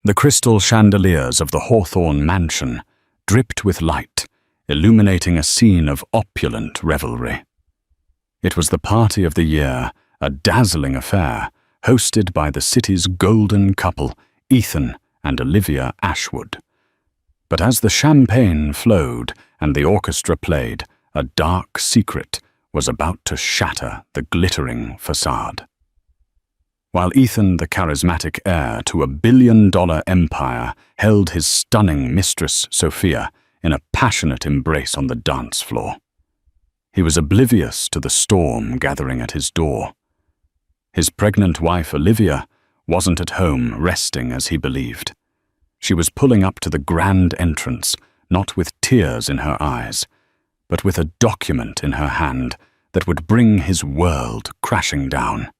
The crystal chandeliers of the Hawthorne mansion dripped with light, illuminating a scene of opulent revelry. It was the party of the year, a dazzling affair, hosted by the city's golden couple, Ethan and Olivia Ashwood. But as the champagne flowed and the orchestra played, a dark secret was about to shatter the glittering facade. While Ethan, the charismatic heir to a billion-dollar empire, held his stunning mistress, Sophia, in a passionate embrace on the dance floor, he was oblivious to the storm gathering at his door. His pregnant wife, Olivia, wasn't at home resting as he believed. She was pulling up to the grand entrance, not with tears in her eyes, but with a document in her hand that would bring his world crashing down.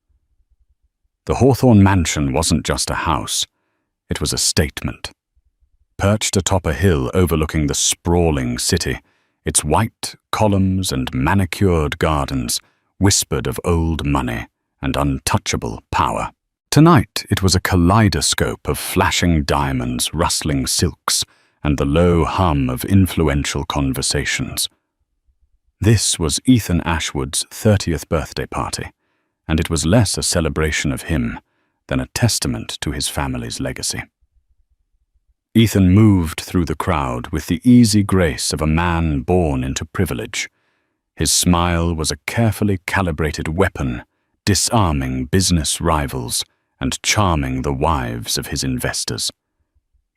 The Hawthorne mansion wasn't just a house, it was a statement. Perched atop a hill overlooking the sprawling city, its white columns and manicured gardens whispered of old money and untouchable power. Tonight it was a kaleidoscope of flashing diamonds, rustling silks, and the low hum of influential conversations. This was Ethan Ashwood's 30th birthday party, and it was less a celebration of him than a testament to his family's legacy. Ethan moved through the crowd with the easy grace of a man born into privilege. His smile was a carefully calibrated weapon, disarming business rivals and charming the wives of his investors.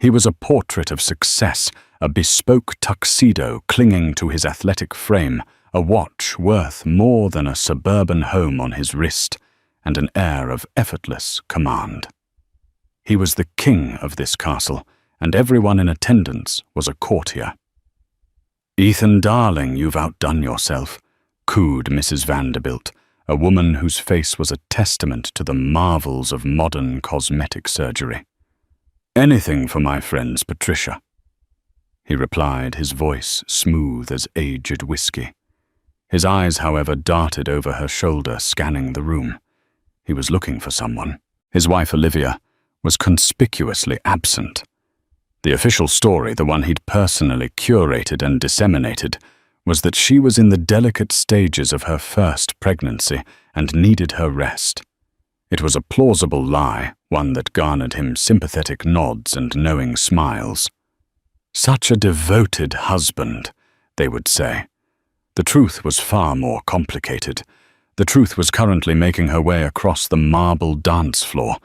He was a portrait of success, a bespoke tuxedo clinging to his athletic frame, a watch worth more than a suburban home on his wrist, and an air of effortless command. He was the king of this castle, and everyone in attendance was a courtier. "Ethan, darling, you've outdone yourself," cooed Mrs. Vanderbilt, a woman whose face was a testament to the marvels of modern cosmetic surgery. "Anything for my friends, Patricia," he replied, his voice smooth as aged whiskey. His eyes, however, darted over her shoulder, scanning the room. He was looking for someone. His wife, Olivia, was conspicuously absent. The official story, the one he'd personally curated and disseminated, was that she was in the delicate stages of her first pregnancy and needed her rest. It was a plausible lie, one that garnered him sympathetic nods and knowing smiles. "Such a devoted husband," they would say. The truth was far more complicated. The truth was currently making her way across the marble dance floor,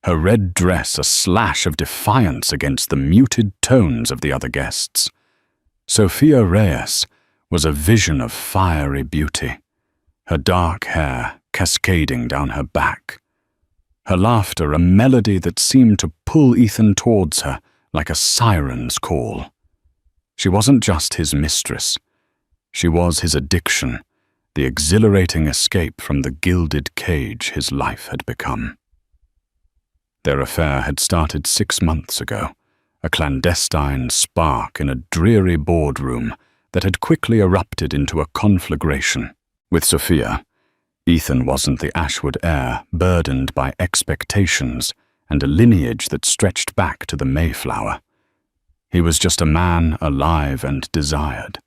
her red dress a slash of defiance against the muted tones of the other guests. Sophia Reyes was a vision of fiery beauty, her dark hair cascading down her back, her laughter a melody that seemed to pull Ethan towards her like a siren's call. She wasn't just his mistress. She was his addiction, the exhilarating escape from the gilded cage his life had become. Their affair had started 6 months ago, a clandestine spark in a dreary boardroom that had quickly erupted into a conflagration. With Sophia, Ethan wasn't the Ashwood heir, burdened by expectations and a lineage that stretched back to the Mayflower. He was just a man alive and desired.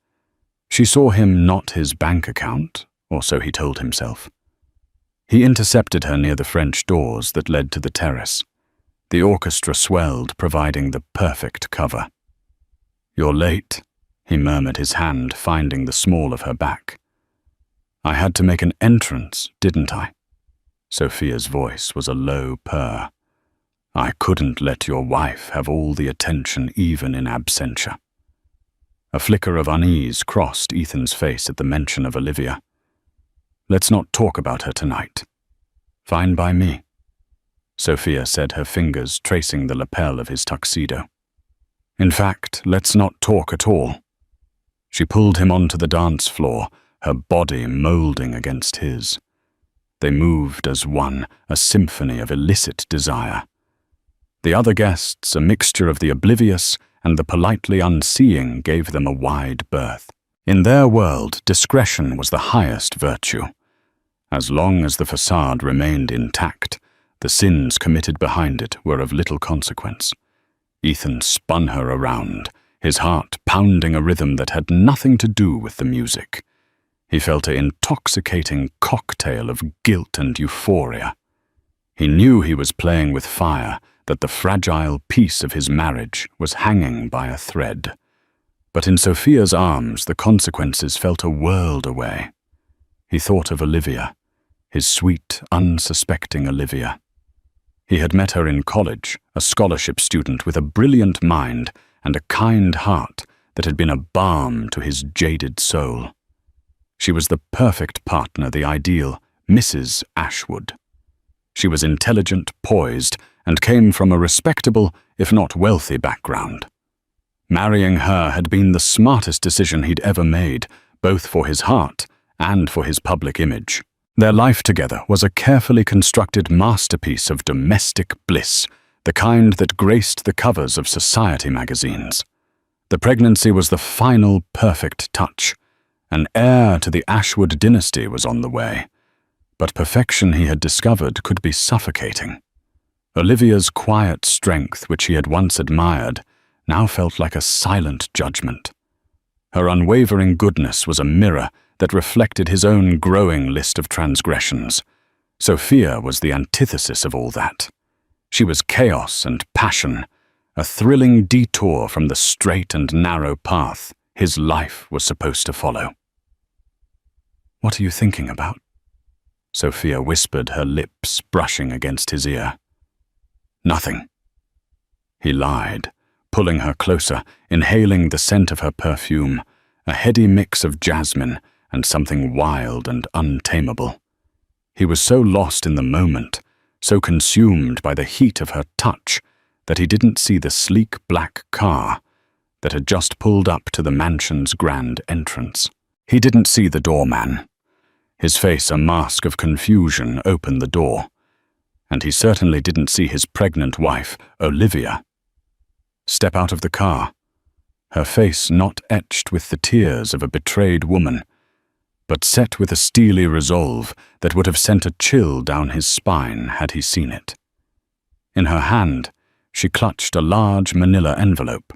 She saw him not his bank account, or so he told himself. He intercepted her near the French doors that led to the terrace. The orchestra swelled, providing the perfect cover. "You're late," he murmured, his hand finding the small of her back. "I had to make an entrance, didn't I?" Sophia's voice was a low purr. "I couldn't let your wife have all the attention even in absentia." A flicker of unease crossed Ethan's face at the mention of Olivia. "Let's not talk about her tonight." "Fine by me," Sophia said, her fingers tracing the lapel of his tuxedo. "In fact, let's not talk at all." She pulled him onto the dance floor, her body molding against his. They moved as one, a symphony of illicit desire. The other guests, a mixture of the oblivious and the politely unseeing, gave them a wide berth. In their world, discretion was the highest virtue. As long as the facade remained intact, the sins committed behind it were of little consequence. Ethan spun her around, his heart pounding a rhythm that had nothing to do with the music. He felt an intoxicating cocktail of guilt and euphoria. He knew he was playing with fire, that the fragile piece of his marriage was hanging by a thread. But in Sophia's arms, the consequences felt a world away. He thought of Olivia, his sweet, unsuspecting Olivia. He had met her in college, a scholarship student with a brilliant mind and a kind heart that had been a balm to his jaded soul. She was the perfect partner, the ideal Mrs. Ashwood. She was intelligent, poised, and came from a respectable, if not wealthy, background. Marrying her had been the smartest decision he'd ever made, both for his heart and for his public image. Their life together was a carefully constructed masterpiece of domestic bliss, the kind that graced the covers of society magazines. The pregnancy was the final perfect touch. An heir to the Ashwood dynasty was on the way, but perfection, he had discovered, could be suffocating. Olivia's quiet strength, which he had once admired, now felt like a silent judgment. Her unwavering goodness was a mirror that reflected his own growing list of transgressions. Sophia was the antithesis of all that. She was chaos and passion, a thrilling detour from the straight and narrow path his life was supposed to follow. "What are you thinking about?" Sophia whispered, her lips brushing against his ear. "Nothing." He lied, pulling her closer, inhaling the scent of her perfume, a heady mix of jasmine and something wild and untamable. He was so lost in the moment, so consumed by the heat of her touch, that he didn't see the sleek black car that had just pulled up to the mansion's grand entrance. He didn't see the doorman. His face a mask of confusion opened the door, and he certainly didn't see his pregnant wife, Olivia, step out of the car, her face not etched with the tears of a betrayed woman, but set with a steely resolve that would have sent a chill down his spine had he seen it. In her hand, she clutched a large manila envelope.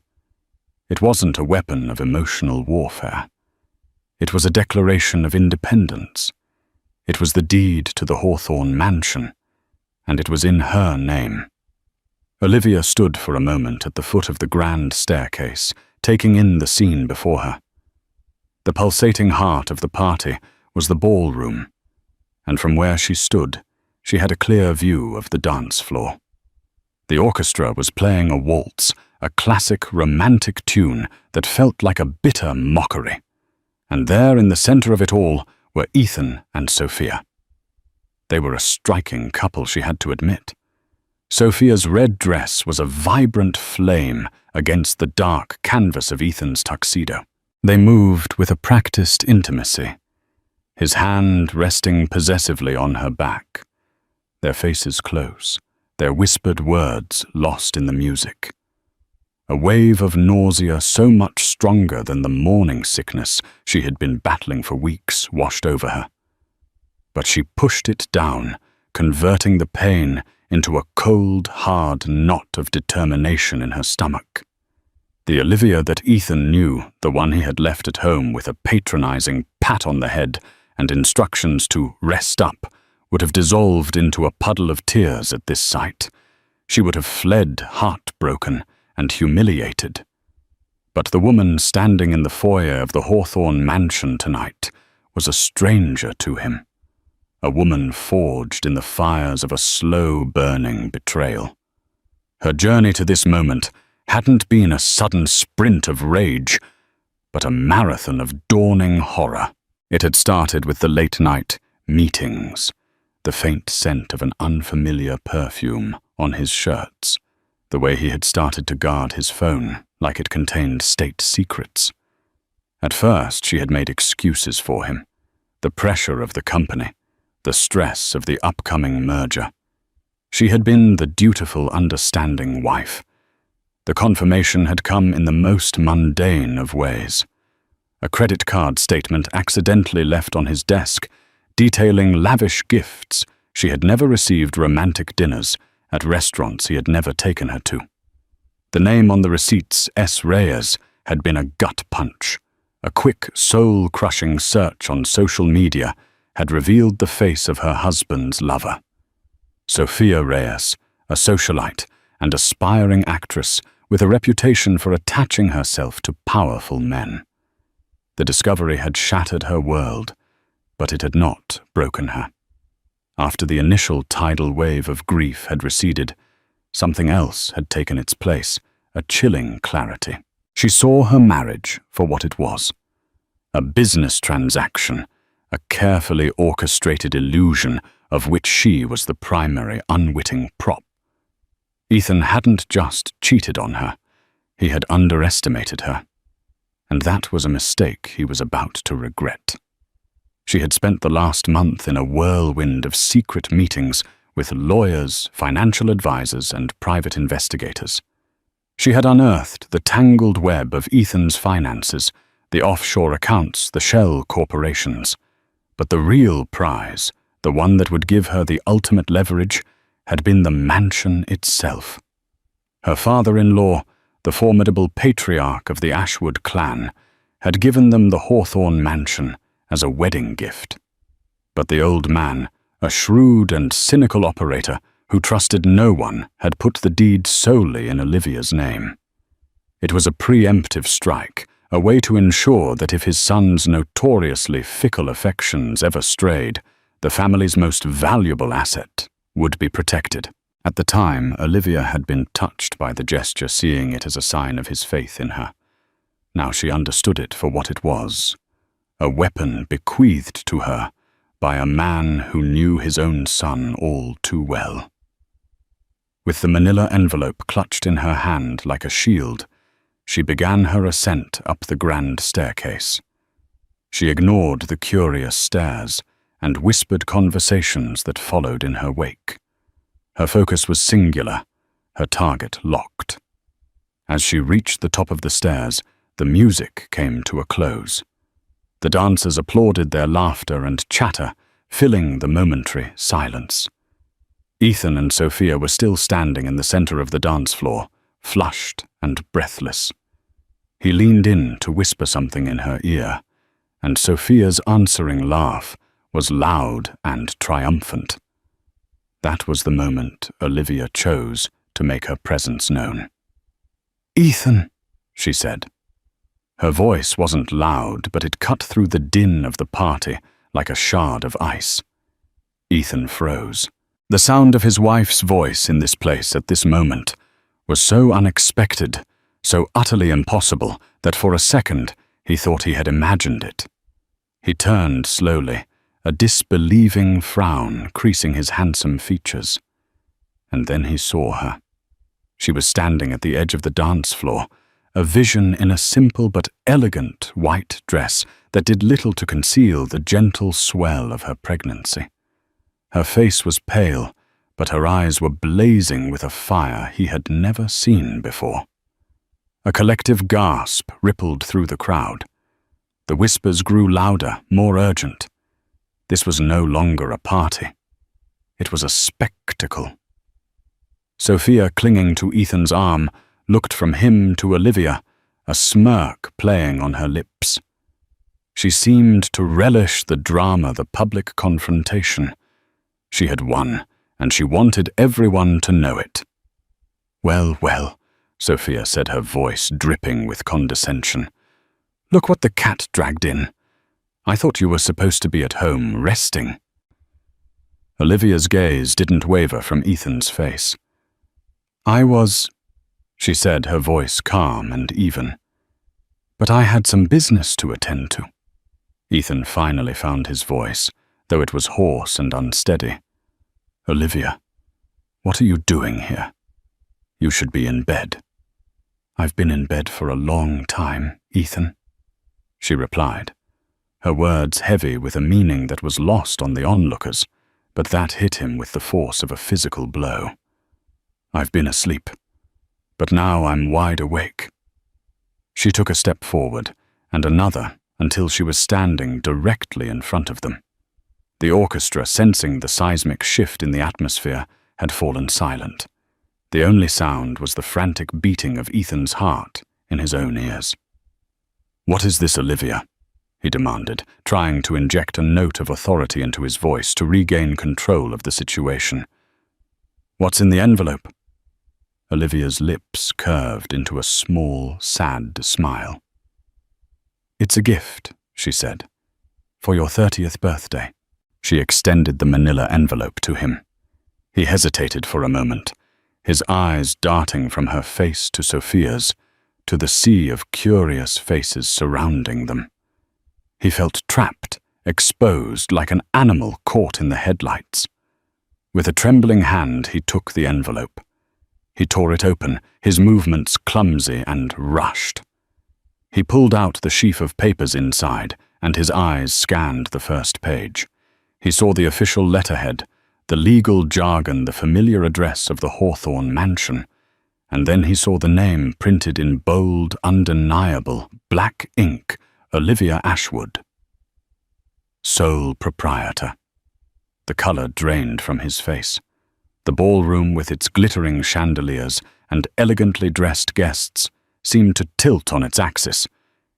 It wasn't a weapon of emotional warfare. It was a declaration of independence. It was the deed to the Hawthorne mansion, and it was in her name. Olivia stood for a moment at the foot of the grand staircase, taking in the scene before her. The pulsating heart of the party was the ballroom, and from where she stood, she had a clear view of the dance floor. The orchestra was playing a waltz, a classic romantic tune that felt like a bitter mockery. And there in the center of it all were Ethan and Sophia. They were a striking couple, she had to admit. Sophia's red dress was a vibrant flame against the dark canvas of Ethan's tuxedo. They moved with a practiced intimacy, his hand resting possessively on her back, their faces close, their whispered words lost in the music. A wave of nausea so much stronger than the morning sickness she had been battling for weeks washed over her. But she pushed it down, converting the pain into a cold, hard knot of determination in her stomach. The Olivia that Ethan knew, the one he had left at home with a patronizing pat on the head and instructions to rest up, would have dissolved into a puddle of tears at this sight. She would have fled heartbroken and humiliated. But the woman standing in the foyer of the Hawthorne mansion tonight was a stranger to him, a woman forged in the fires of a slow-burning betrayal. Her journey to this moment hadn't been a sudden sprint of rage, but a marathon of dawning horror. It had started with the late-night meetings, the faint scent of an unfamiliar perfume on his shirts, the way he had started to guard his phone like it contained state secrets. At first, she had made excuses for him, the pressure of the company, the stress of the upcoming merger. She had been the dutiful, understanding wife. The confirmation had come in the most mundane of ways. A credit card statement accidentally left on his desk, detailing lavish gifts. She had never received romantic dinners at restaurants he had never taken her to. The name on the receipts, S. Reyes, had been a gut punch. A quick, soul-crushing search on social media had revealed the face of her husband's lover. Sophia Reyes, a socialite and aspiring actress with a reputation for attaching herself to powerful men. The discovery had shattered her world, but it had not broken her. After the initial tidal wave of grief had receded, something else had taken its place, a chilling clarity. She saw her marriage for what it was. A business transaction, a carefully orchestrated illusion of which she was the primary unwitting prop. Ethan hadn't just cheated on her, he had underestimated her. And that was a mistake he was about to regret. She had spent the last month in a whirlwind of secret meetings with lawyers, financial advisors, and private investigators. She had unearthed the tangled web of Ethan's finances, the offshore accounts, the shell corporations. But the real prize, the one that would give her the ultimate leverage, had been the mansion itself. Her father-in-law, the formidable patriarch of the Ashwood clan, had given them the Hawthorne mansion as a wedding gift. But the old man, a shrewd and cynical operator who trusted no one, had put the deed solely in Olivia's name. It was a preemptive strike, a way to ensure that if his son's notoriously fickle affections ever strayed, the family's most valuable asset would be protected. At the time, Olivia had been touched by the gesture, seeing it as a sign of his faith in her. Now she understood it for what it was, a weapon bequeathed to her by a man who knew his own son all too well. With the manila envelope clutched in her hand like a shield, she began her ascent up the grand staircase. She ignored the curious stares and whispered conversations that followed in her wake. Her focus was singular, her target locked. As she reached the top of the stairs, the music came to a close. The dancers applauded, their laughter and chatter filling the momentary silence. Ethan and Sophia were still standing in the center of the dance floor, flushed and breathless. He leaned in to whisper something in her ear, and Sophia's answering laugh was loud and triumphant. That was the moment Olivia chose to make her presence known. "Ethan," she said. Her voice wasn't loud, but it cut through the din of the party like a shard of ice. Ethan froze. The sound of his wife's voice in this place at this moment was so unexpected, so utterly impossible, that for a second he thought he had imagined it. He turned slowly, a disbelieving frown creasing his handsome features. And then he saw her. She was standing at the edge of the dance floor, a vision in a simple but elegant white dress that did little to conceal the gentle swell of her pregnancy. Her face was pale, but her eyes were blazing with a fire he had never seen before. A collective gasp rippled through the crowd. The whispers grew louder, more urgent. This was no longer a party. It was a spectacle. Sophia, clinging to Ethan's arm, looked from him to Olivia, a smirk playing on her lips. She seemed to relish the drama, the public confrontation. She had won, and she wanted everyone to know it. "Well, well," Sophia said, her voice dripping with condescension. "Look what the cat dragged in. I thought you were supposed to be at home, resting." Olivia's gaze didn't waver from Ethan's face. "I was," she said, her voice calm and even. "But I had some business to attend to." Ethan finally found his voice, though it was hoarse and unsteady. "Olivia, what are you doing here? You should be in bed." "I've been in bed for a long time, Ethan," she replied, her words heavy with a meaning that was lost on the onlookers, but that hit him with the force of a physical blow. "I've been asleep, but now I'm wide awake." She took a step forward, and another, until she was standing directly in front of them. The orchestra, sensing the seismic shift in the atmosphere, had fallen silent. The only sound was the frantic beating of Ethan's heart in his own ears. "What is this, Olivia?" he demanded, trying to inject a note of authority into his voice to regain control of the situation. "What's in the envelope?" Olivia's lips curved into a small, sad smile. "It's a gift," she said, "for your 30th birthday." She extended the manila envelope to him. He hesitated for a moment, his eyes darting from her face to Sophia's, to the sea of curious faces surrounding them. He felt trapped, exposed like an animal caught in the headlights. With a trembling hand, he took the envelope. He tore it open, his movements clumsy and rushed. He pulled out the sheaf of papers inside, and his eyes scanned the first page. He saw the official letterhead, the legal jargon, the familiar address of the Hawthorne mansion, and then he saw the name printed in bold, undeniable, black ink, Olivia Ashwood. Sole proprietor. The colour drained from his face. The ballroom, with its glittering chandeliers and elegantly dressed guests, seemed to tilt on its axis.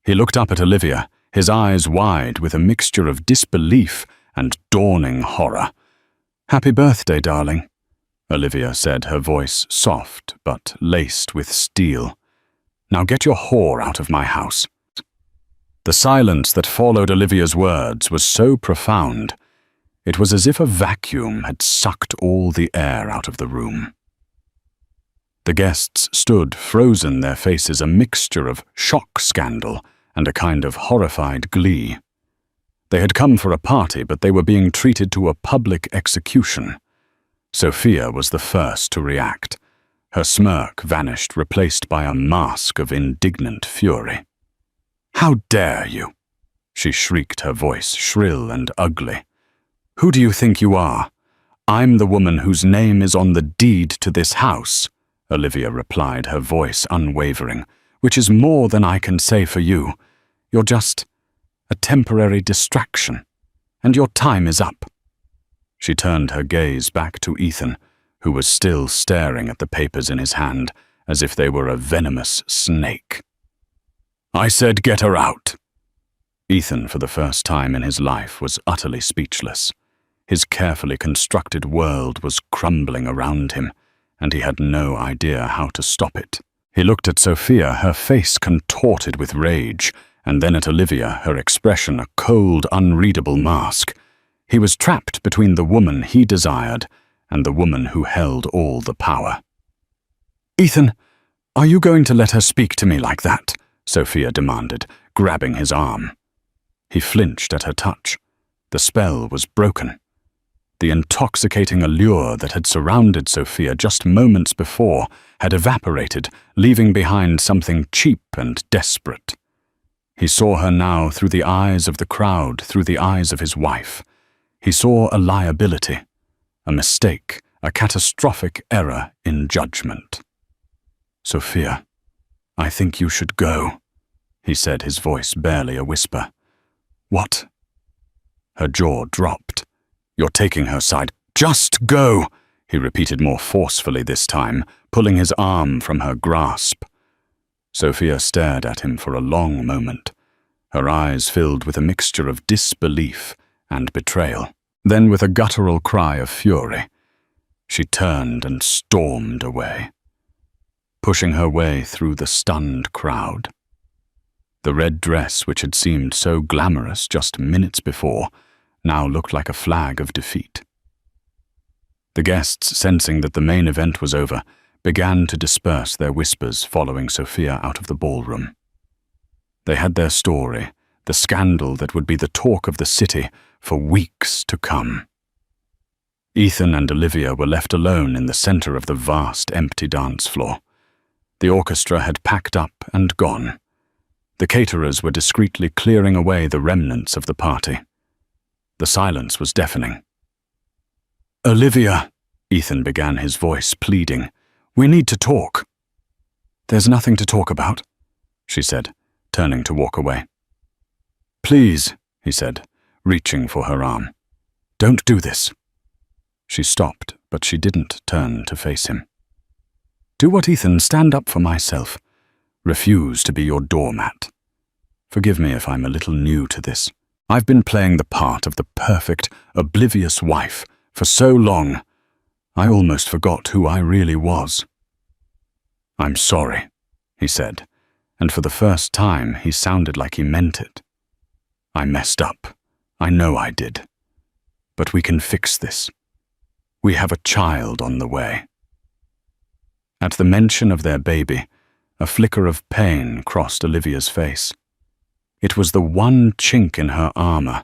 He looked up at Olivia, his eyes wide with a mixture of disbelief and dawning horror. "Happy birthday, darling," Olivia said, her voice soft but laced with steel. "Now get your whore out of my house." The silence that followed Olivia's words was so profound. It was as if a vacuum had sucked all the air out of the room. The guests stood frozen, their faces a mixture of shock scandal and a kind of horrified glee. They had come for a party, but they were being treated to a public execution. Sophia was the first to react. Her smirk vanished, replaced by a mask of indignant fury. "How dare you?" she shrieked, her voice shrill and ugly. "Who do you think you are?" "I'm the woman whose name is on the deed to this house," Olivia replied, her voice unwavering, "which is more than I can say for you. You're just a temporary distraction, and your time is up." She turned her gaze back to Ethan, who was still staring at the papers in his hand, as if they were a venomous snake. "I said get her out." Ethan, for the first time in his life, was utterly speechless. His carefully constructed world was crumbling around him, and he had no idea how to stop it. He looked at Sophia, her face contorted with rage, and then at Olivia, her expression a cold, unreadable mask. He was trapped between the woman he desired and the woman who held all the power. "Ethan, are you going to let her speak to me like that?" Sophia demanded, grabbing his arm. He flinched at her touch. The spell was broken. The intoxicating allure that had surrounded Sophia just moments before had evaporated, leaving behind something cheap and desperate. He saw her now through the eyes of the crowd, through the eyes of his wife. He saw a liability, a mistake, a catastrophic error in judgment. "Sophia, I think you should go," he said, his voice barely a whisper. "What?" Her jaw dropped. "You're taking her side." "Just go," he repeated more forcefully this time, pulling his arm from her grasp. Sophia stared at him for a long moment, her eyes filled with a mixture of disbelief and betrayal. Then, with a guttural cry of fury, she turned and stormed away, pushing her way through the stunned crowd. The red dress, which had seemed so glamorous just minutes before, now looked like a flag of defeat. The guests, sensing that the main event was over, began to disperse their whispers following Sophia out of the ballroom. They had their story, the scandal that would be the talk of the city for weeks to come. Ethan and Olivia were left alone in the center of the vast, empty dance floor. The orchestra had packed up and gone. The caterers were discreetly clearing away the remnants of the party. The silence was deafening. "Olivia," Ethan began, his voice pleading, "we need to talk." "There's nothing to talk about," she said, turning to walk away. "Please," he said, reaching for her arm. "Don't do this." She stopped, but she didn't turn to face him. Do what, Ethan? Stand up for myself. Refuse to be your doormat. Forgive me if I'm a little new to this. I've been playing the part of the perfect, oblivious wife for so long, I almost forgot who I really was. I'm sorry, he said, and for the first time he sounded like he meant it. I messed up. I know I did. But we can fix this. We have a child on the way. At the mention of their baby, a flicker of pain crossed Olivia's face. It was the one chink in her armor,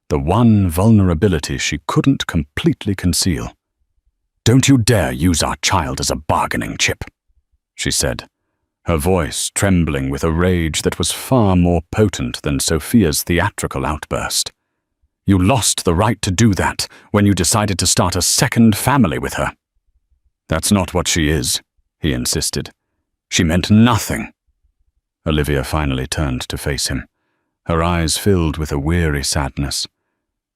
the one vulnerability she couldn't completely conceal. Don't you dare use our child as a bargaining chip, she said, her voice trembling with a rage that was far more potent than Sophia's theatrical outburst. You lost the right to do that when you decided to start a second family with her. That's not what she is, he insisted. She meant nothing. Olivia finally turned to face him, her eyes filled with a weary sadness.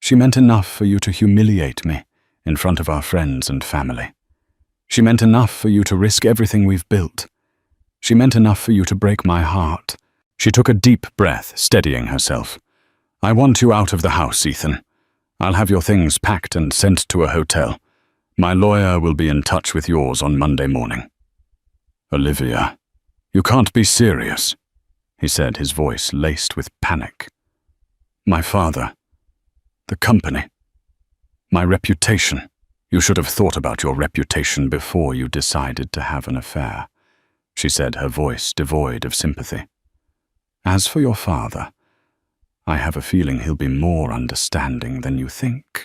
She meant enough for you to humiliate me in front of our friends and family. She meant enough for you to risk everything we've built. She meant enough for you to break my heart. She took a deep breath, steadying herself. I want you out of the house, Ethan. I'll have your things packed and sent to a hotel. My lawyer will be in touch with yours on Monday morning. Olivia, you can't be serious, he said, his voice laced with panic. My father, the company, my reputation. You should have thought about your reputation before you decided to have an affair, she said, her voice devoid of sympathy. As for your father, I have a feeling he'll be more understanding than you think.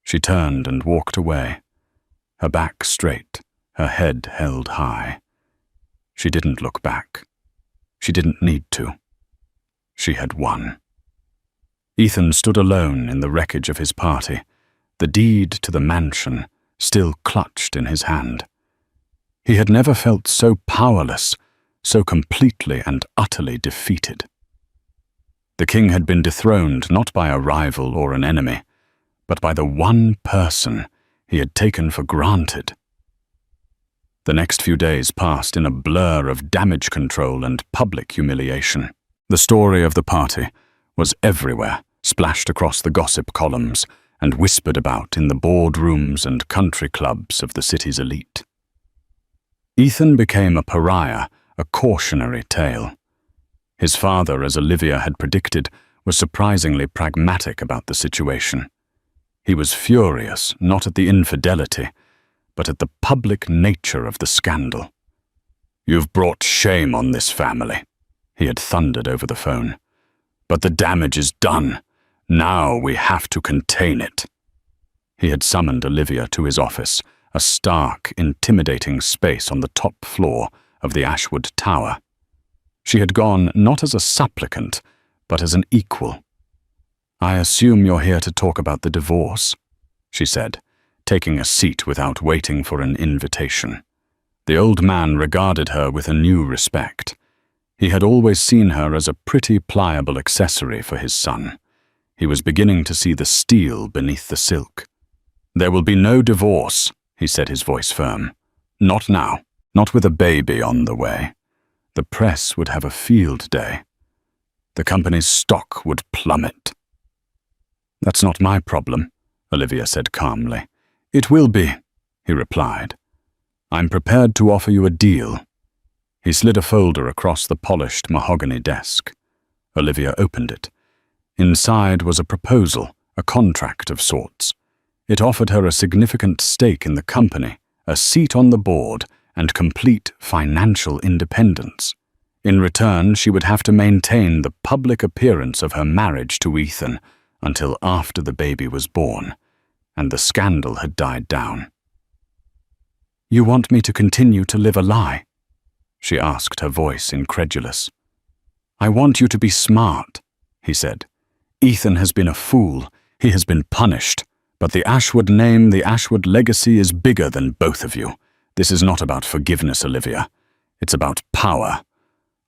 She turned and walked away, her back straight, her head held high. She didn't look back. She didn't need to. She had won. Ethan stood alone in the wreckage of his party, the deed to the mansion still clutched in his hand. He had never felt so powerless, so completely and utterly defeated. The king had been dethroned not by a rival or an enemy, but by the one person he had taken for granted. The next few days passed in a blur of damage control and public humiliation. The story of the party was everywhere, splashed across the gossip columns and whispered about in the boardrooms and country clubs of the city's elite. Ethan became a pariah, a cautionary tale. His father, as Olivia had predicted, was surprisingly pragmatic about the situation. He was furious, not at the infidelity, but at the public nature of the scandal. You've brought shame on this family, he had thundered over the phone. But the damage is done. Now we have to contain it. He had summoned Olivia to his office, a stark, intimidating space on the top floor of the Ashwood Tower. She had gone not as a supplicant, but as an equal. I assume you're here to talk about the divorce, she said, taking a seat without waiting for an invitation. The old man regarded her with a new respect. He had always seen her as a pretty pliable accessory for his son. He was beginning to see the steel beneath the silk. There will be no divorce, he said, his voice firm. Not now, not with a baby on the way. The press would have a field day. The company's stock would plummet. That's not my problem, Olivia said calmly. It will be, he replied. I'm prepared to offer you a deal. He slid a folder across the polished mahogany desk. Olivia opened it. Inside was a proposal, a contract of sorts. It offered her a significant stake in the company, a seat on the board, and complete financial independence. In return, she would have to maintain the public appearance of her marriage to Ethan until after the baby was born, and the scandal had died down. You want me to continue to live a lie? She asked, her voice incredulous. I want you to be smart, he said. Ethan has been a fool. He has been punished. But the Ashwood name, the Ashwood legacy is bigger than both of you. This is not about forgiveness, Olivia. It's about power.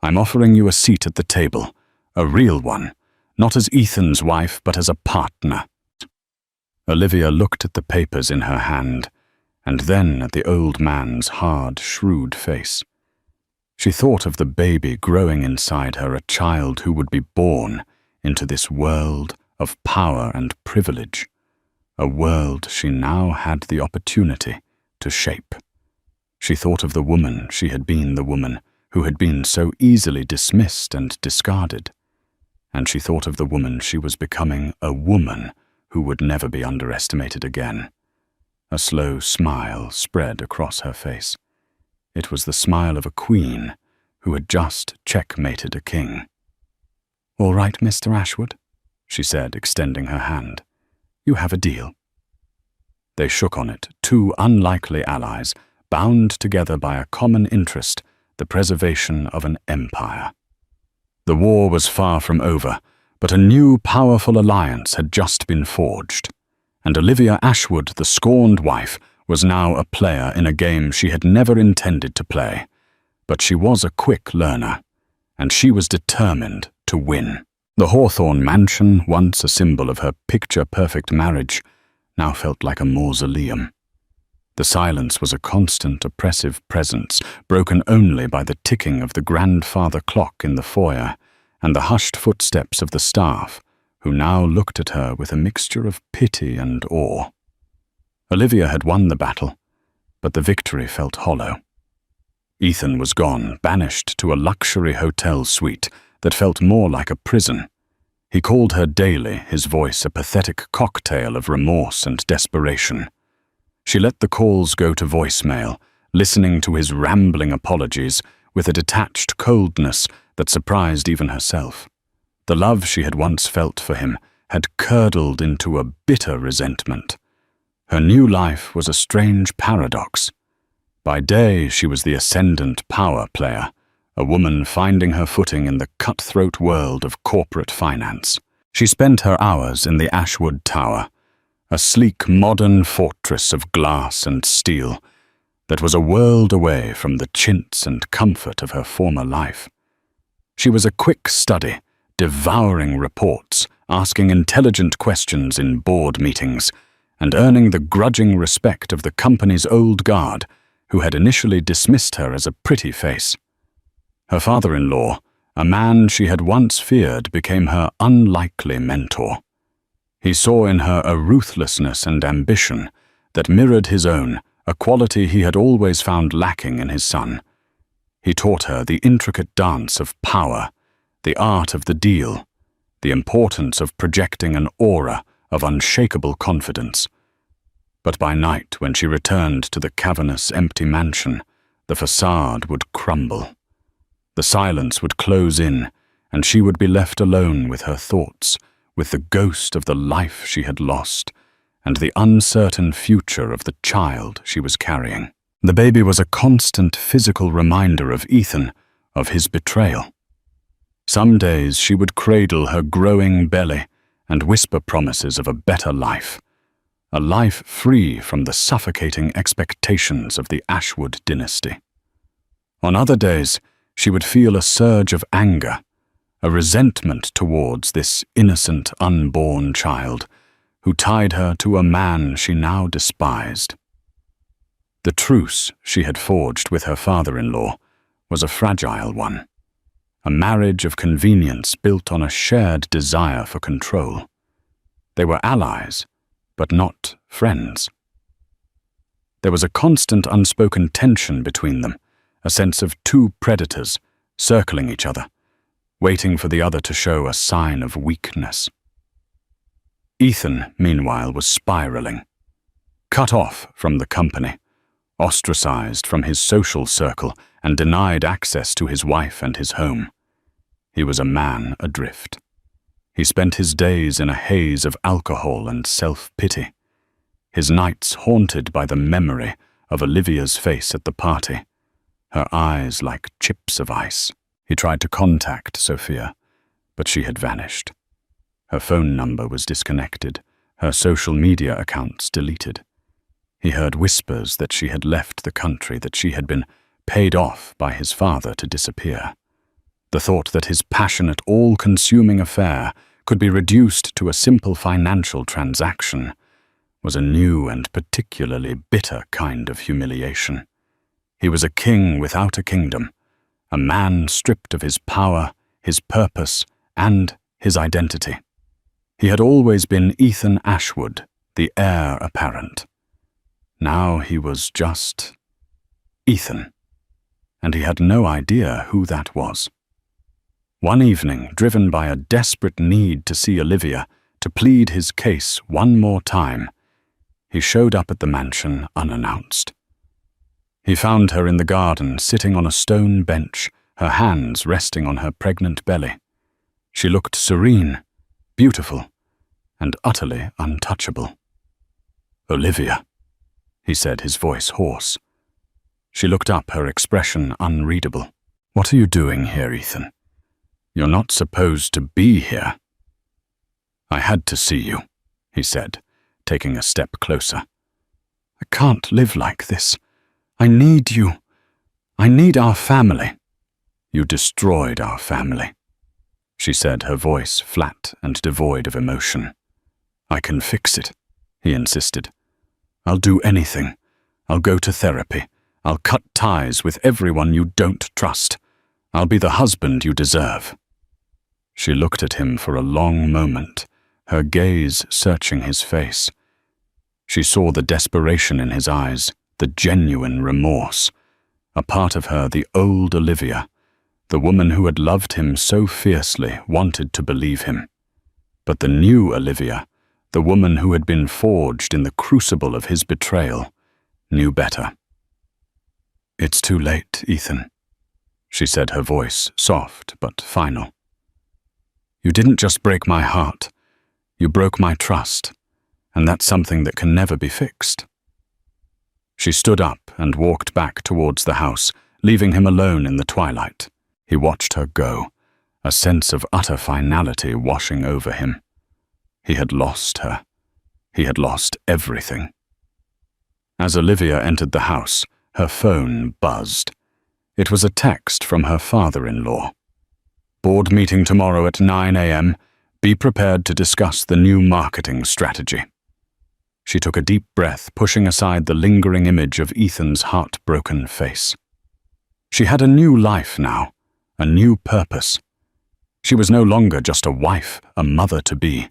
I'm offering you a seat at the table, a real one, not as Ethan's wife, but as a partner. Olivia looked at the papers in her hand, and then at the old man's hard, shrewd face. She thought of the baby growing inside her, a child who would be born into this world of power and privilege, a world she now had the opportunity to shape. She thought of the woman she had been, the woman who had been so easily dismissed and discarded. And she thought of the woman she was becoming, a woman who would never be underestimated again. A slow smile spread across her face. It was the smile of a queen who had just checkmated a king. "All right, Mr. Ashwood," she said, extending her hand. "You have a deal." They shook on it, two unlikely allies, bound together by a common interest, the preservation of an empire. The war was far from over, but a new powerful alliance had just been forged, and Olivia Ashwood, the scorned wife, was now a player in a game she had never intended to play. But she was a quick learner, and she was determined to win. The Hawthorne mansion, once a symbol of her picture-perfect marriage, now felt like a mausoleum. The silence was a constant, oppressive presence, broken only by the ticking of the grandfather clock in the foyer and the hushed footsteps of the staff, who now looked at her with a mixture of pity and awe. Olivia had won the battle, but the victory felt hollow. Ethan was gone, banished to a luxury hotel suite that felt more like a prison. He called her daily, his voice a pathetic cocktail of remorse and desperation. She let the calls go to voicemail, listening to his rambling apologies with a detached coldness that surprised even herself. The love she had once felt for him had curdled into a bitter resentment. Her new life was a strange paradox. By day she was the ascendant power player, a woman finding her footing in the cutthroat world of corporate finance. She spent her hours in the Ashwood Tower, a sleek modern fortress of glass and steel that was a world away from the chintz and comfort of her former life. She was a quick study, devouring reports, asking intelligent questions in board meetings, and earning the grudging respect of the company's old guard, who had initially dismissed her as a pretty face. Her father-in-law, a man she had once feared, became her unlikely mentor. He saw in her a ruthlessness and ambition that mirrored his own, a quality he had always found lacking in his son. He taught her the intricate dance of power, the art of the deal, the importance of projecting an aura of unshakable confidence. But by night, when she returned to the cavernous, empty mansion, the facade would crumble. The silence would close in, and she would be left alone with her thoughts, with the ghost of the life she had lost, and the uncertain future of the child she was carrying. The baby was a constant physical reminder of Ethan, of his betrayal. Some days she would cradle her growing belly and whisper promises of a better life, a life free from the suffocating expectations of the Ashwood dynasty. On other days, she would feel a surge of anger, a resentment towards this innocent, unborn child who tied her to a man she now despised. The truce she had forged with her father-in-law was a fragile one, a marriage of convenience built on a shared desire for control. They were allies, but not friends. There was a constant unspoken tension between them, a sense of two predators circling each other, waiting for the other to show a sign of weakness. Ethan, meanwhile, was spiraling. Cut off from the company, ostracized from his social circle, and denied access to his wife and his home. He was a man adrift. He spent his days in a haze of alcohol and self-pity, his nights haunted by the memory of Olivia's face at the party, her eyes like chips of ice. He tried to contact Sophia, but she had vanished. Her phone number was disconnected, her social media accounts deleted. He heard whispers that she had left the country, that she had been paid off by his father to disappear. The thought that his passionate, all-consuming affair could be reduced to a simple financial transaction was a new and particularly bitter kind of humiliation. He was a king without a kingdom, a man stripped of his power, his purpose, and his identity. He had always been Ethan Ashwood, the heir apparent. Now he was just Ethan, and he had no idea who that was. One evening, driven by a desperate need to see Olivia, to plead his case one more time, he showed up at the mansion unannounced. He found her in the garden, sitting on a stone bench, her hands resting on her pregnant belly. She looked serene, beautiful, and utterly untouchable. "Olivia," he said, his voice hoarse. She looked up, her expression unreadable. "What are you doing here, Ethan? You're not supposed to be here." "I had to see you," he said, taking a step closer. "I can't live like this. I need you. I need our family." "You destroyed our family," she said, her voice flat and devoid of emotion. "I can fix it," he insisted. "I'll do anything. I'll go to therapy. I'll cut ties with everyone you don't trust. I'll be the husband you deserve." She looked at him for a long moment, her gaze searching his face. She saw the desperation in his eyes, the genuine remorse. A part of her, the old Olivia, the woman who had loved him so fiercely, wanted to believe him. But the new Olivia, the woman who had been forged in the crucible of his betrayal, knew better. "It's too late, Ethan," she said, her voice soft but final. "You didn't just break my heart, you broke my trust, and that's something that can never be fixed." She stood up and walked back towards the house, leaving him alone in the twilight. He watched her go, a sense of utter finality washing over him. He had lost her. He had lost everything. As Olivia entered the house, her phone buzzed. It was a text from her father-in-law. "Board meeting tomorrow at 9 a.m. Be prepared to discuss the new marketing strategy." She took a deep breath, pushing aside the lingering image of Ethan's heartbroken face. She had a new life now, a new purpose. She was no longer just a wife, a mother-to-be.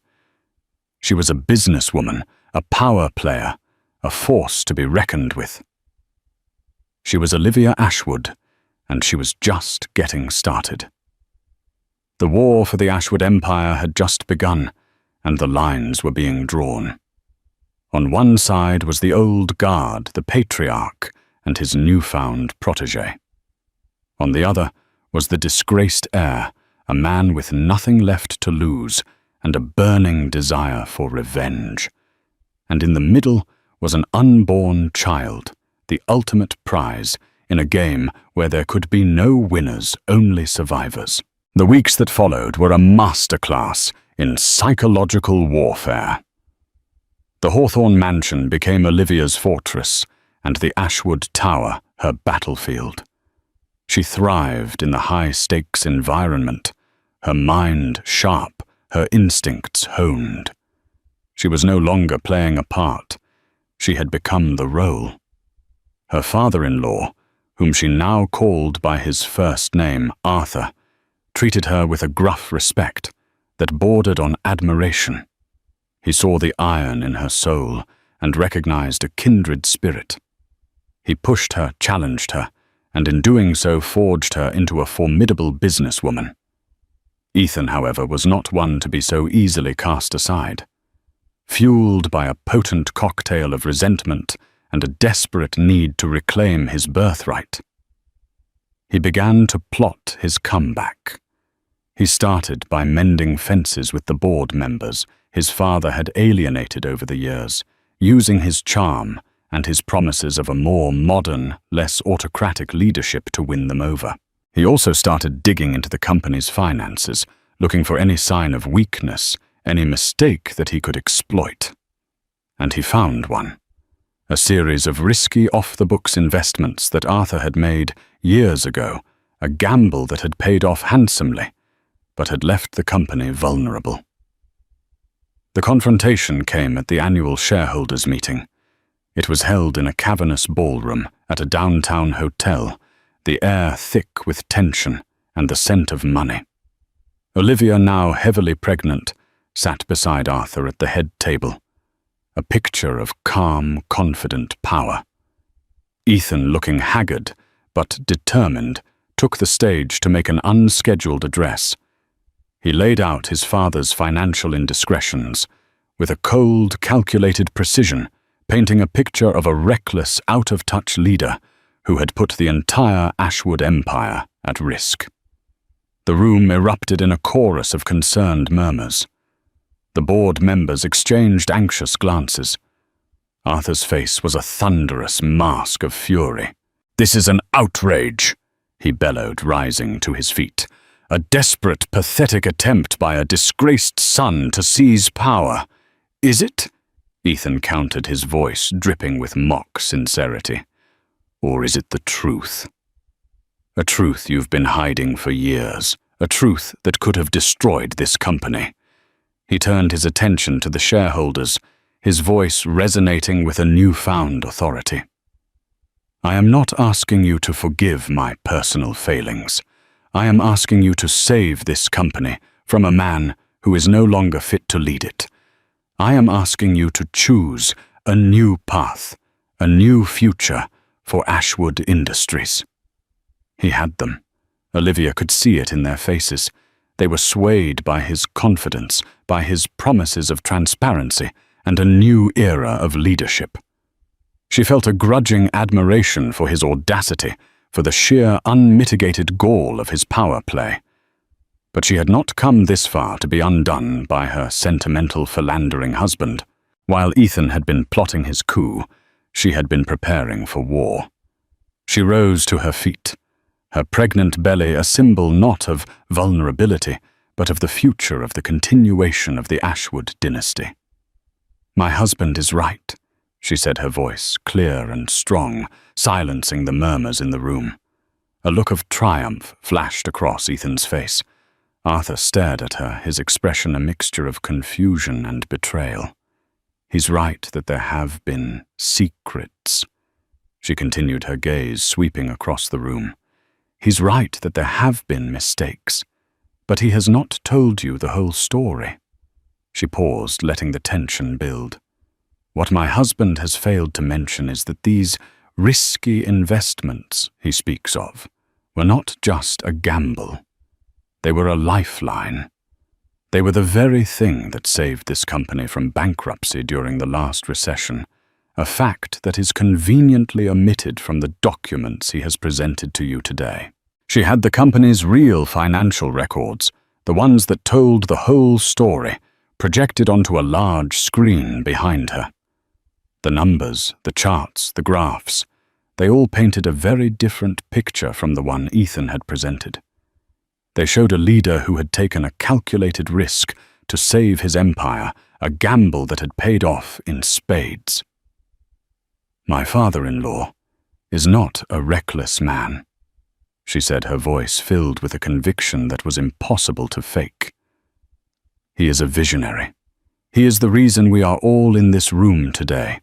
She was a businesswoman, a power player, a force to be reckoned with. She was Olivia Ashwood, and she was just getting started. The war for the Ashwood Empire had just begun, and the lines were being drawn. On one side was the old guard, the patriarch, and his newfound protege. On the other was the disgraced heir, a man with nothing left to lose and a burning desire for revenge. And in the middle was an unborn child, the ultimate prize, in a game where there could be no winners, only survivors. The weeks that followed were a masterclass in psychological warfare. The Hawthorne mansion became Olivia's fortress, and the Ashwood Tower her battlefield. She thrived in the high-stakes environment, her mind sharp, her instincts honed. She was no longer playing a part. She had become the role. Her father-in-law, whom she now called by his first name, Arthur, treated her with a gruff respect that bordered on admiration. He saw the iron in her soul and recognized a kindred spirit. He pushed her, challenged her, and in doing so forged her into a formidable businesswoman. Ethan, however, was not one to be so easily cast aside. Fueled by a potent cocktail of resentment and a desperate need to reclaim his birthright, he began to plot his comeback. He started by mending fences with the board members his father had alienated over the years, using his charm and his promises of a more modern, less autocratic leadership to win them over. He also started digging into the company's finances, looking for any sign of weakness, any mistake that he could exploit. And he found one. A series of risky off-the-books investments that Arthur had made years ago, a gamble that had paid off handsomely, but had left the company vulnerable. The confrontation came at the annual shareholders' meeting. It was held in a cavernous ballroom at a downtown hotel, the air thick with tension and the scent of money. Olivia, now heavily pregnant, sat beside Arthur at the head table, a picture of calm, confident power. Ethan, looking haggard but determined, took the stage to make an unscheduled address. He laid out his father's financial indiscretions with a cold, calculated precision, painting a picture of a reckless, out-of-touch leader who had put the entire Ashwood empire at risk. The room erupted in a chorus of concerned murmurs. The board members exchanged anxious glances. Arthur's face was a thunderous mask of fury. "This is an outrage," he bellowed, rising to his feet. "A desperate, pathetic attempt by a disgraced son to seize power. Is it?" Ethan countered, his voice dripping with mock sincerity. "Or is it the truth? A truth you've been hiding for years, a truth that could have destroyed this company." He turned his attention to the shareholders, his voice resonating with a newfound authority. "I am not asking you to forgive my personal failings. I am asking you to save this company from a man who is no longer fit to lead it. I am asking you to choose a new path, a new future for Ashwood Industries." He had them. Olivia could see it in their faces. They were swayed by his confidence, by his promises of transparency, and a new era of leadership. She felt a grudging admiration for his audacity, for the sheer, unmitigated gall of his power play. But she had not come this far to be undone by her sentimental, philandering husband. While Ethan had been plotting his coup, she had been preparing for war. She rose to her feet, her pregnant belly a symbol not of vulnerability, but of the future of the continuation of the Ashwood dynasty. "My husband is right," she said, her voice clear and strong, silencing the murmurs in the room. A look of triumph flashed across Ethan's face. Arthur stared at her, his expression a mixture of confusion and betrayal. "He's right that there have been secrets." She continued, her gaze sweeping across the room. "He's right that there have been mistakes, but he has not told you the whole story." She paused, letting the tension build. "What my husband has failed to mention is that these risky investments he speaks of were not just a gamble. They were a lifeline. They were the very thing that saved this company from bankruptcy during the last recession, a fact that is conveniently omitted from the documents he has presented to you today. She had the company's real financial records, the ones that told the whole story, projected onto a large screen behind her. The numbers, the charts, the graphs, they all painted a very different picture from the one Ethan had presented. They showed a leader who had taken a calculated risk to save his empire, a gamble that had paid off in spades. "My father-in-law is not a reckless man," she said, her voice filled with a conviction that was impossible to fake. "He is a visionary. He is the reason we are all in this room today,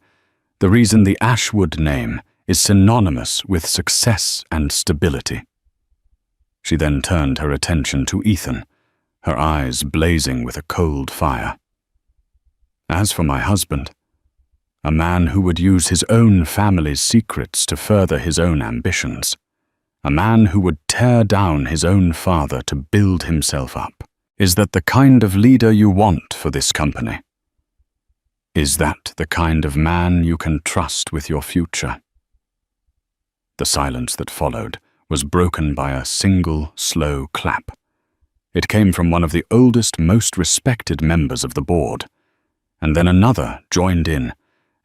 the reason the Ashwood name is synonymous with success and stability." She then turned her attention to Ethan, her eyes blazing with a cold fire. "As for my husband, a man who would use his own family's secrets to further his own ambitions, a man who would tear down his own father to build himself up. Is that the kind of leader you want for this company? Is that the kind of man you can trust with your future?" The silence that followed was broken by a single, slow clap. It came from one of the oldest, most respected members of the board, and then another joined in,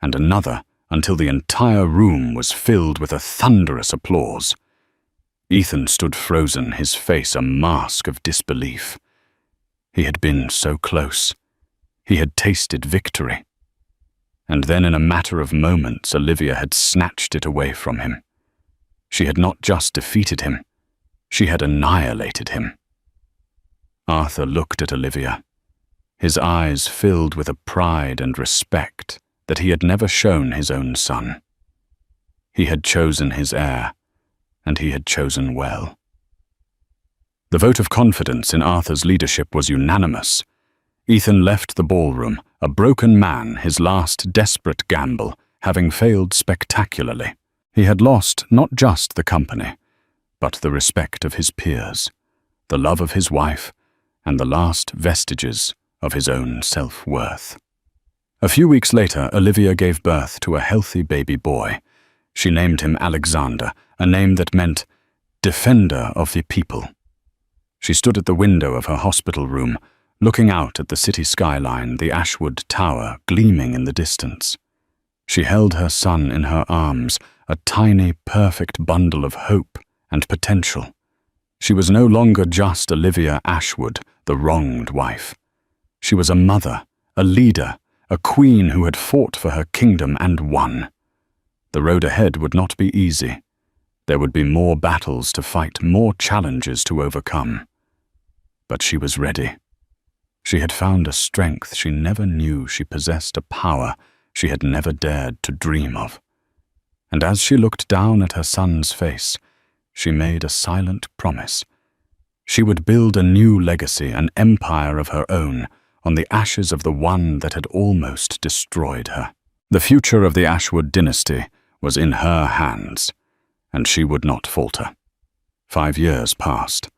and another, until the entire room was filled with a thunderous applause. Ethan stood frozen, his face a mask of disbelief. He had been so close. He had tasted victory. And then in a matter of moments, Olivia had snatched it away from him. She had not just defeated him, she had annihilated him. Arthur looked at Olivia. his eyes filled with a pride and respect that he had never shown his own son. He had chosen his heir, and he had chosen well. The vote of confidence in Arthur's leadership was unanimous. Ethan left the ballroom, a broken man, his last desperate gamble, having failed spectacularly. He had lost not just the company, but the respect of his peers, the love of his wife, and the last vestiges of his own self-worth. A few weeks later, Olivia gave birth to a healthy baby boy. She named him Alexander, a name that meant defender of the people. She stood at the window of her hospital room, looking out at the city skyline, the Ashwood Tower gleaming in the distance. She held her son in her arms, a tiny, perfect bundle of hope and potential. She was no longer just Olivia Ashwood, the wronged wife. She was a mother, a leader, a queen who had fought for her kingdom and won. The road ahead would not be easy. There would be more battles to fight, more challenges to overcome. But she was ready. She had found a strength she never knew she possessed, a power she had never dared to dream of. And as she looked down at her son's face, she made a silent promise. She would build a new legacy, an empire of her own, on the ashes of the one that had almost destroyed her. The future of the Ashwood dynasty was in her hands, and she would not falter. 5 years passed.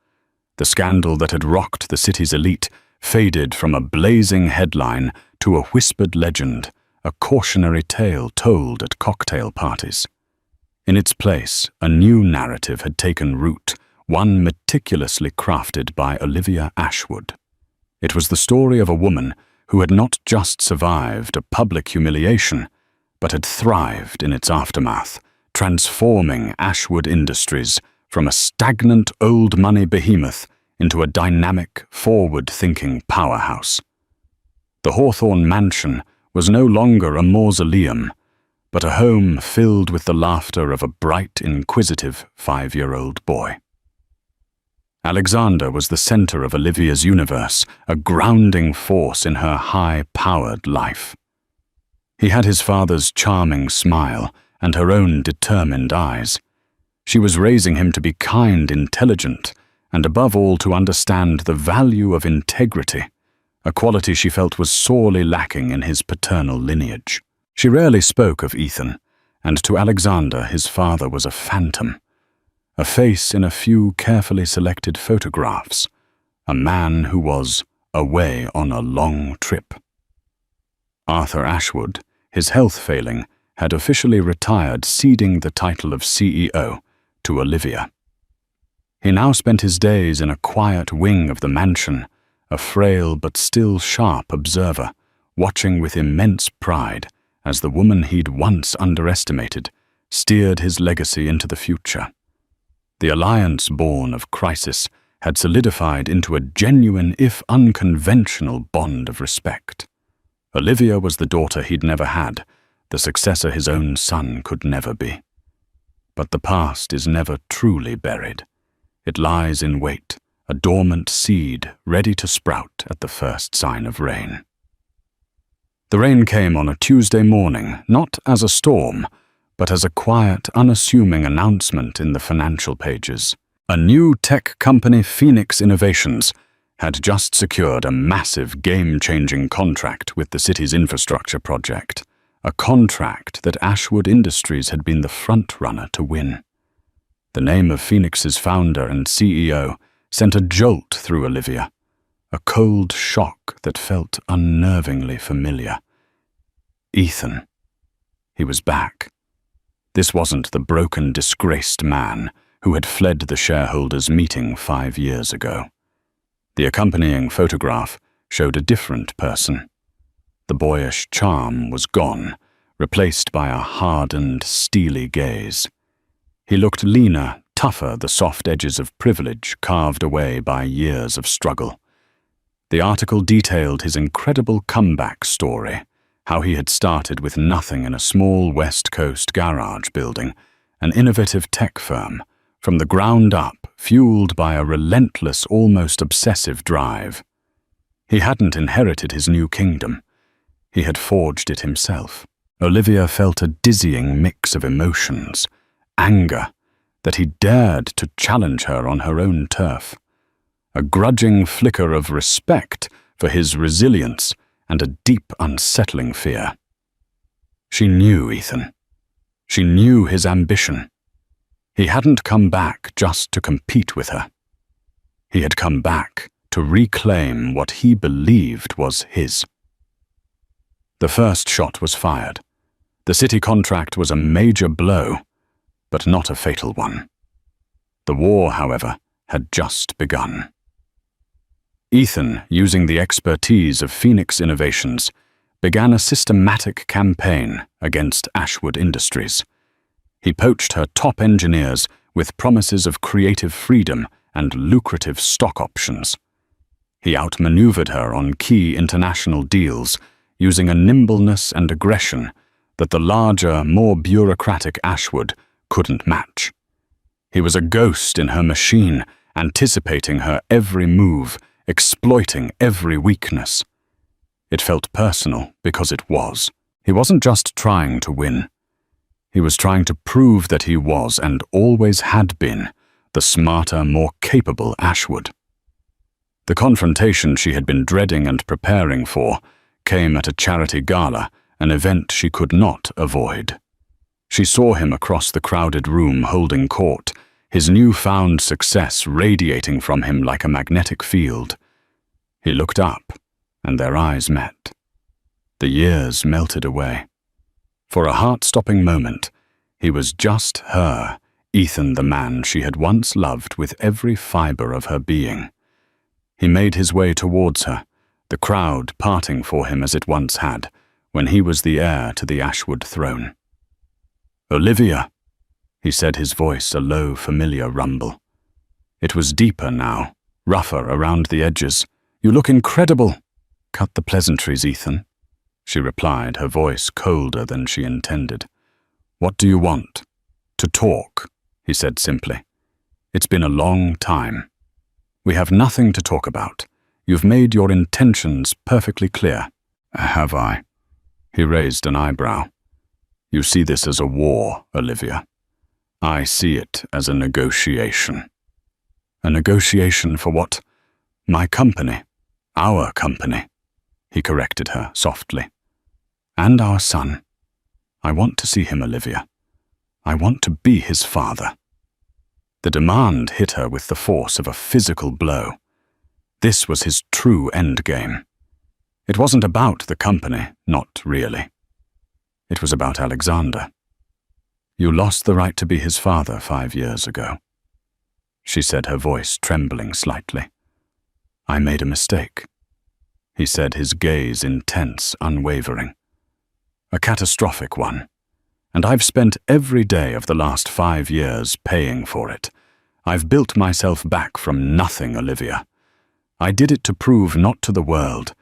The scandal that had rocked the city's elite faded from a blazing headline to a whispered legend, a cautionary tale told at cocktail parties. In its place, a new narrative had taken root, one meticulously crafted by Olivia Ashwood. It was the story of a woman who had not just survived a public humiliation, but had thrived in its aftermath, transforming Ashwood Industries from a stagnant old money behemoth into a dynamic, forward-thinking powerhouse. The Hawthorne mansion was no longer a mausoleum, but a home filled with the laughter of a bright, inquisitive 5-year-old boy. Alexander was the center of Olivia's universe, a grounding force in her high-powered life. He had his father's charming smile and her own determined eyes. She was raising him to be kind, intelligent, and above all to understand the value of integrity, a quality she felt was sorely lacking in his paternal lineage. She rarely spoke of Ethan, and to Alexander his father was a phantom, a face in a few carefully selected photographs, a man who was away on a long trip. Arthur Ashwood, his health failing, had officially retired, ceding the title of CEO to Olivia. He now spent his days in a quiet wing of the mansion, a frail but still sharp observer, watching with immense pride as the woman he'd once underestimated steered his legacy into the future. The alliance born of crisis had solidified into a genuine, if unconventional, bond of respect. Olivia was the daughter he'd never had, the successor his own son could never be. But the past is never truly buried. It lies in wait, a dormant seed ready to sprout at the first sign of rain. The rain came on a Tuesday morning, not as a storm, but as a quiet, unassuming announcement in the financial pages. A new tech company, Phoenix Innovations, had just secured a massive, game-changing contract with the city's infrastructure project, a contract that Ashwood Industries had been the front-runner to win. The name of Phoenix's founder and CEO sent a jolt through Olivia, a cold shock that felt unnervingly familiar. Ethan. He was back. This wasn't the broken, disgraced man who had fled the shareholders' meeting 5 years ago. The accompanying photograph showed a different person. The boyish charm was gone, replaced by a hardened, steely gaze. He looked leaner, tougher, the soft edges of privilege carved away by years of struggle. The article detailed his incredible comeback story, how he had started with nothing in a small West Coast garage building, an innovative tech firm, from the ground up, fueled by a relentless, almost obsessive drive. He hadn't inherited his new kingdom. He had forged it himself. Olivia felt a dizzying mix of emotions, anger, that he dared to challenge her on her own turf, a grudging flicker of respect for his resilience, and a deep, unsettling fear. She knew Ethan. She knew his ambition. He hadn't come back just to compete with her. He had come back to reclaim what he believed was his. The first shot was fired. The city contract was a major blow, but not a fatal one. The war, however, had just begun. Ethan, using the expertise of Phoenix Innovations, began a systematic campaign against Ashwood Industries. He poached her top engineers with promises of creative freedom and lucrative stock options. He outmaneuvered her on key international deals, using a nimbleness and aggression that the larger, more bureaucratic Ashwood couldn't match. He was a ghost in her machine, anticipating her every move, exploiting every weakness. It felt personal because it was. He wasn't just trying to win. He was trying to prove that he was, and always had been, the smarter, more capable Ashwood. The confrontation she had been dreading and preparing for came at a charity gala, an event she could not avoid. She saw him across the crowded room holding court, his newfound success radiating from him like a magnetic field. He looked up, and their eyes met. The years melted away. For a heart-stopping moment, he was just her, Ethan, the man she had once loved with every fibre of her being. He made his way towards her, the crowd parting for him as it once had, when he was the heir to the Ashwood throne. "Olivia," he said, his voice a low, familiar rumble. It was deeper now, rougher around the edges. "You look incredible." "Cut the pleasantries, Ethan," she replied, her voice colder than she intended. "What do you want?" "To talk," he said simply. "It's been a long time. We have nothing to talk about. You've made your intentions perfectly clear." "Have I?" He raised an eyebrow. "You see this as a war, Olivia. I see it as a negotiation." "A negotiation for what?" "My company. Our company," he corrected her softly. "And our son. I want to see him, Olivia. I want to be his father." The demand hit her with the force of a physical blow. This was his true endgame. It wasn't about the company, not really. It was about Alexander. "You lost the right to be his father 5 years ago," she said, her voice trembling slightly. "I made a mistake," he said, his gaze intense, unwavering. "A catastrophic one. And I've spent every day of the last 5 years paying for it. I've built myself back from nothing, Olivia. I did it to prove not to the world,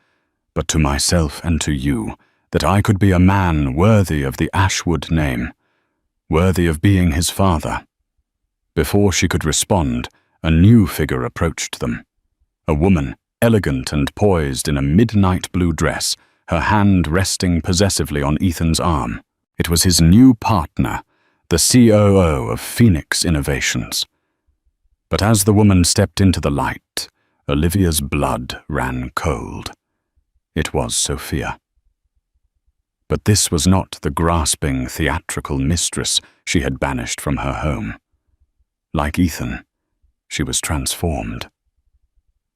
but to myself and to you, that I could be a man worthy of the Ashwood name, worthy of being his father." Before she could respond, a new figure approached them. A woman, elegant and poised in a midnight blue dress, her hand resting possessively on Ethan's arm. It was his new partner, the COO of Phoenix Innovations. But as the woman stepped into the light, Olivia's blood ran cold. It was Sophia. But this was not the grasping, theatrical mistress she had banished from her home. Like Ethan, she was transformed.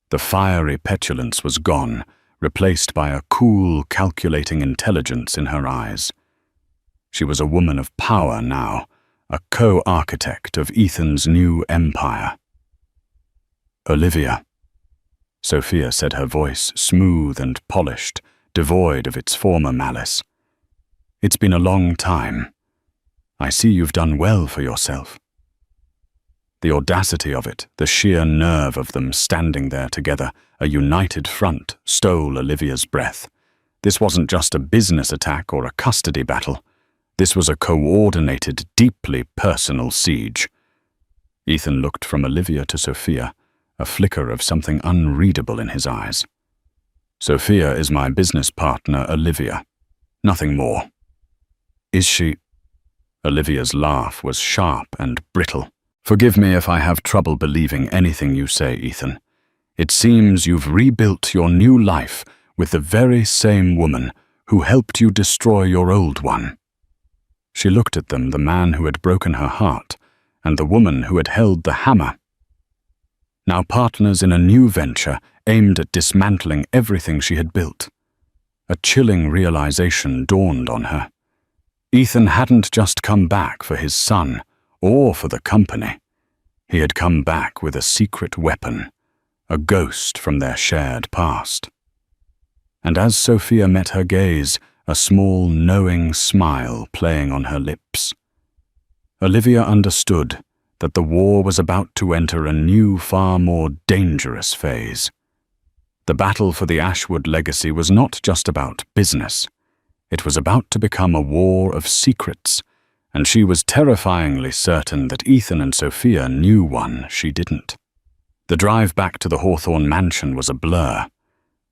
The fiery petulance was gone, replaced by a cool, calculating intelligence in her eyes. She was a woman of power now, a co-architect of Ethan's new empire. "Olivia," Sophia said, her voice smooth and polished, devoid of its former malice. "It's been a long time. I see you've done well for yourself." The audacity of it, the sheer nerve of them standing there together, a united front, stole Olivia's breath. This wasn't just a business attack or a custody battle. This was a coordinated, deeply personal siege. Ethan looked from Olivia to Sophia, a flicker of something unreadable in his eyes. Sophia is my business partner, Olivia. Nothing more. Is she? Olivia's laugh was sharp and brittle. Forgive me if I have trouble believing anything you say, Ethan. It seems you've rebuilt your new life with the very same woman who helped you destroy your old one. She looked at them, the man who had broken her heart, and the woman who had held the hammer. Now partners in a new venture aimed at dismantling everything she had built. A chilling realization dawned on her. Ethan hadn't just come back for his son, or for the company. He had come back with a secret weapon, a ghost from their shared past. And as Sophia met her gaze, a small, knowing smile playing on her lips. Olivia understood that the war was about to enter a new, far more dangerous phase. The battle for the Ashwood legacy was not just about business. It was about to become a war of secrets, and she was terrifyingly certain that Ethan and Sophia knew one she didn't. The drive back to the Hawthorne mansion was a blur.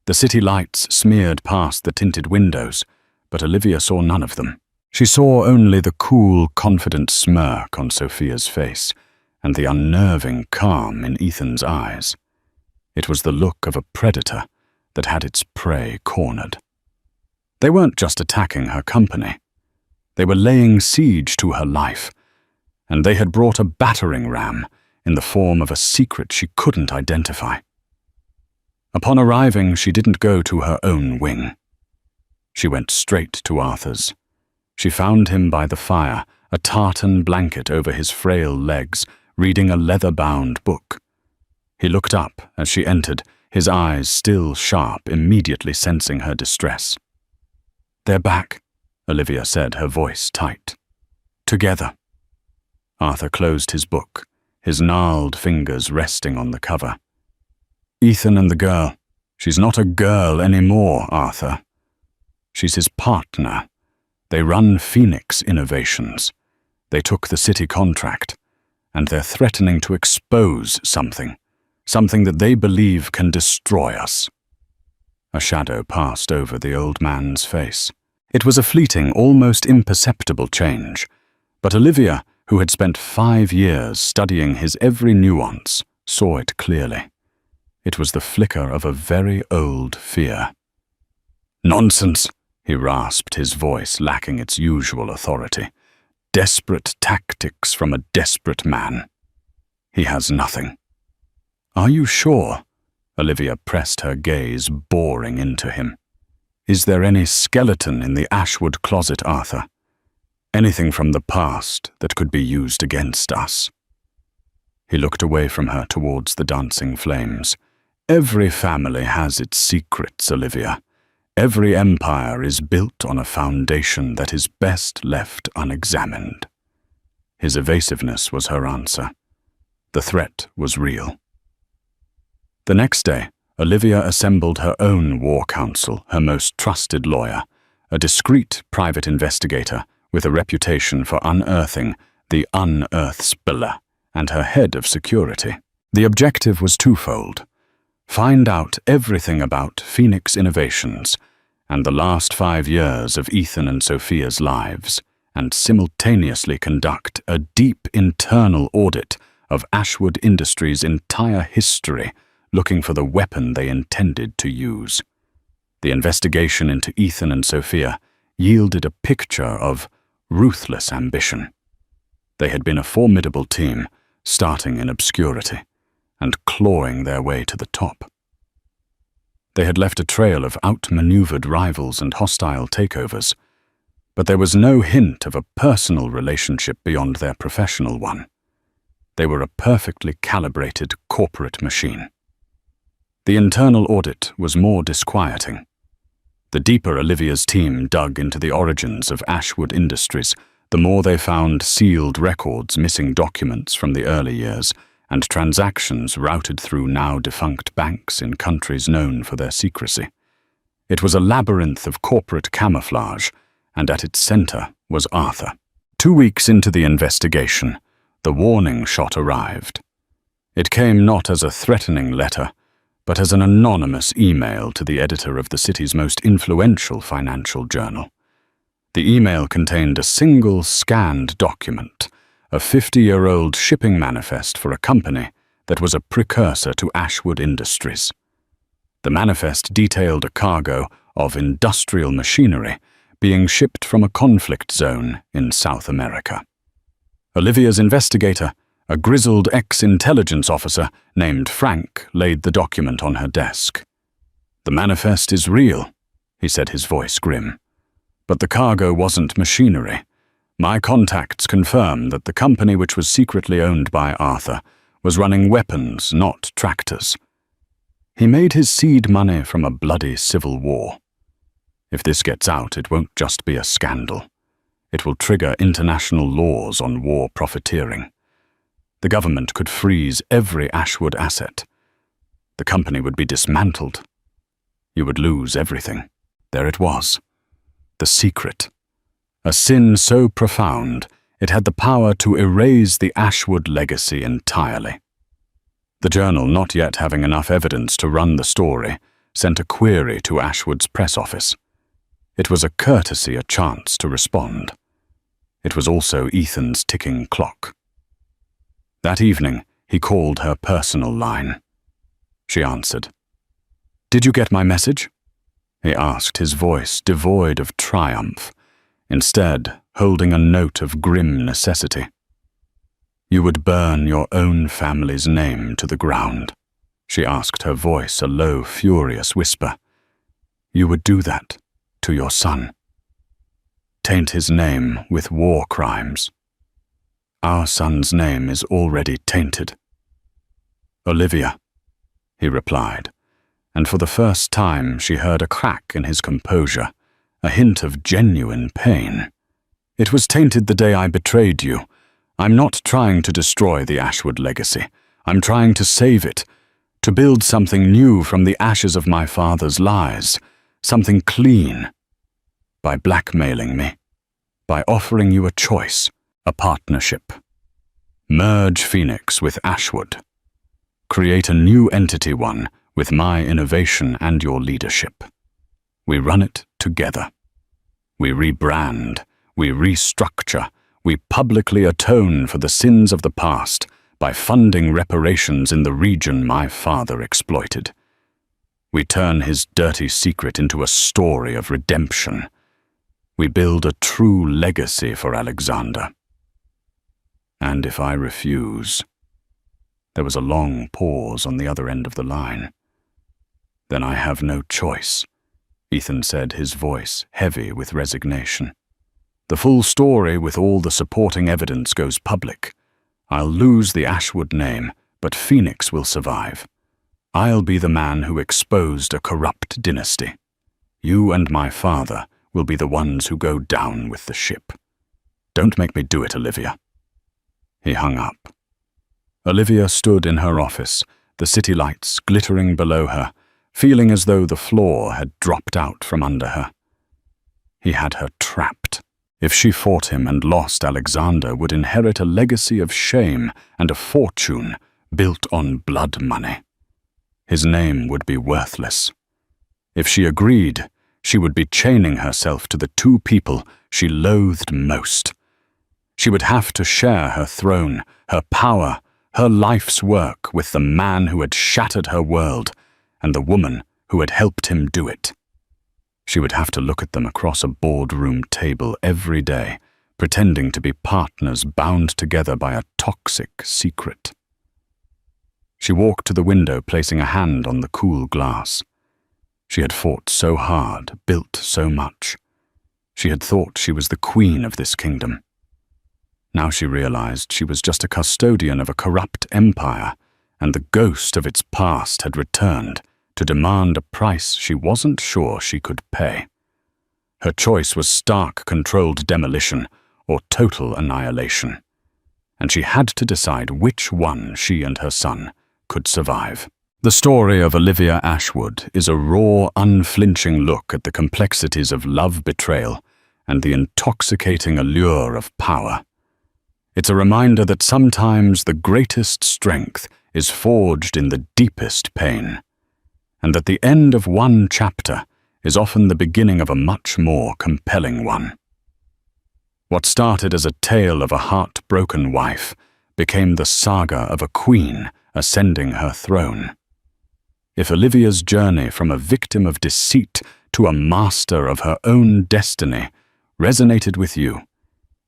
The city lights smeared past the tinted windows, but Olivia saw none of them. She saw only the cool, confident smirk on Sophia's face and the unnerving calm in Ethan's eyes. It was the look of a predator that had its prey cornered. They weren't just attacking her company. They were laying siege to her life, and they had brought a battering ram in the form of a secret she couldn't identify. Upon arriving, she didn't go to her own wing. She went straight to Arthur's. She found him by the fire, a tartan blanket over his frail legs, reading a leather-bound book. He looked up as she entered, his eyes still sharp, immediately sensing her distress. "They're back," Olivia said, her voice tight. "Together." Arthur closed his book, his gnarled fingers resting on the cover. "Ethan and the girl. She's not a girl anymore, Arthur. She's his partner. They run Phoenix Innovations. They took the city contract, and they're threatening to expose something that they believe can destroy us." A shadow passed over the old man's face. It was a fleeting, almost imperceptible change, but Olivia, who had spent 5 years studying his every nuance, saw it clearly. It was the flicker of a very old fear. "Nonsense," he rasped, his voice lacking its usual authority. "Desperate tactics from a desperate man. He has nothing." "Are you sure?" Olivia pressed her gaze, boring into him. "Is there any skeleton in the Ashwood closet, Arthur? Anything from the past that could be used against us?" He looked away from her towards the dancing flames. "Every family has its secrets, Olivia. Every empire is built on a foundation that is best left unexamined." His evasiveness was her answer. The threat was real. The next day, Olivia assembled her own war council, her most trusted lawyer, a discreet private investigator with a reputation for unearthing the unearthspiller, and her head of security. The objective was twofold: find out everything about Phoenix Innovations and the last 5 years of Ethan and Sophia's lives, and simultaneously conduct a deep internal audit of Ashwood Industries' entire history, looking for the weapon they intended to use. The investigation into Ethan and Sophia yielded a picture of ruthless ambition. They had been a formidable team, starting in obscurity and clawing their way to the top. They had left a trail of outmaneuvered rivals and hostile takeovers, but there was no hint of a personal relationship beyond their professional one. They were a perfectly calibrated corporate machine. The internal audit was more disquieting. The deeper Olivia's team dug into the origins of Ashwood Industries, the more they found sealed records, missing documents from the early years, and transactions routed through now-defunct banks in countries known for their secrecy. It was a labyrinth of corporate camouflage, and at its center was Arthur. 2 weeks into the investigation, the warning shot arrived. It came not as a threatening letter, but as an anonymous email to the editor of the city's most influential financial journal. The email contained a single scanned document, a 50-year-old shipping manifest for a company that was a precursor to Ashwood Industries. The manifest detailed a cargo of industrial machinery being shipped from a conflict zone in South America. Olivia's investigator, a grizzled ex-intelligence officer named Frank, laid the document on her desk. "The manifest is real," he said, his voice grim. "But the cargo wasn't machinery. My contacts confirm that the company, which was secretly owned by Arthur, was running weapons, not tractors. He made his seed money from a bloody civil war. If this gets out, it won't just be a scandal. It will trigger international laws on war profiteering. The government could freeze every Ashwood asset. The company would be dismantled. You would lose everything." There it was. The secret. A sin so profound, it had the power to erase the Ashwood legacy entirely. The journal, not yet having enough evidence to run the story, sent a query to Ashwood's press office. It was a courtesy, a chance to respond. It was also Ethan's ticking clock. That evening, he called her personal line. She answered. "Did you get my message?" he asked, his voice devoid of triumph, instead holding a note of grim necessity. "You would burn your own family's name to the ground," she asked, her voice a low, furious whisper. "You would do that to your son. Taint his name with war crimes. Our son's name is already tainted." "Olivia," he replied, and for the first time she heard a crack in his composure, a hint of genuine pain. "It was tainted the day I betrayed you. I'm not trying to destroy the Ashwood legacy. I'm trying to save it, to build something new from the ashes of my father's lies, something clean. By blackmailing me, by offering you a choice, a partnership. Merge Phoenix with Ashwood. Create a new entity one with my innovation and your leadership. We run it together. We rebrand, we restructure, we publicly atone for the sins of the past by funding reparations in the region my father exploited. We turn his dirty secret into a story of redemption. We build a true legacy for Alexander. And if I refuse..." There was a long pause on the other end of the line. "Then I have no choice," Ethan said, his voice heavy with resignation. "The full story with all the supporting evidence goes public. I'll lose the Ashwood name, but Phoenix will survive. I'll be the man who exposed a corrupt dynasty. You and my father will be the ones who go down with the ship. Don't make me do it, Olivia." He hung up. Olivia stood in her office, the city lights glittering below her, feeling as though the floor had dropped out from under her. He had her trapped. If she fought him and lost, Alexander would inherit a legacy of shame and a fortune built on blood money. His name would be worthless. If she agreed, she would be chaining herself to the two people she loathed most. She would have to share her throne, her power, her life's work with the man who had shattered her world and the woman who had helped him do it. She would have to look at them across a boardroom table every day, pretending to be partners bound together by a toxic secret. She walked to the window, placing a hand on the cool glass. She had fought so hard, built so much. She had thought she was the queen of this kingdom. Now she realized she was just a custodian of a corrupt empire, and the ghost of its past had returned to demand a price she wasn't sure she could pay. Her choice was stark, controlled demolition or total annihilation, and she had to decide which one she and her son could survive. The story of Olivia Ashwood is a raw, unflinching look at the complexities of love betrayal and the intoxicating allure of power. It's a reminder that sometimes the greatest strength is forged in the deepest pain. and that the end of one chapter is often the beginning of a much more compelling one. What started as a tale of a heartbroken wife became the saga of a queen ascending her throne. If Olivia's journey from a victim of deceit to a master of her own destiny resonated with you,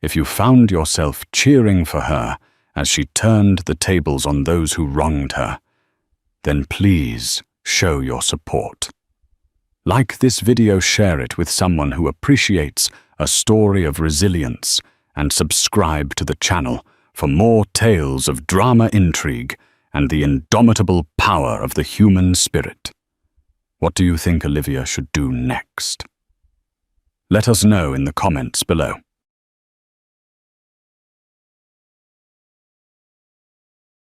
if you found yourself cheering for her as she turned the tables on those who wronged her, then please show your support. Like this video, share it with someone who appreciates a story of resilience, and subscribe to the channel for more tales of drama, intrigue, and the indomitable power of the human spirit. What do you think Olivia should do next? Let us know in the comments below.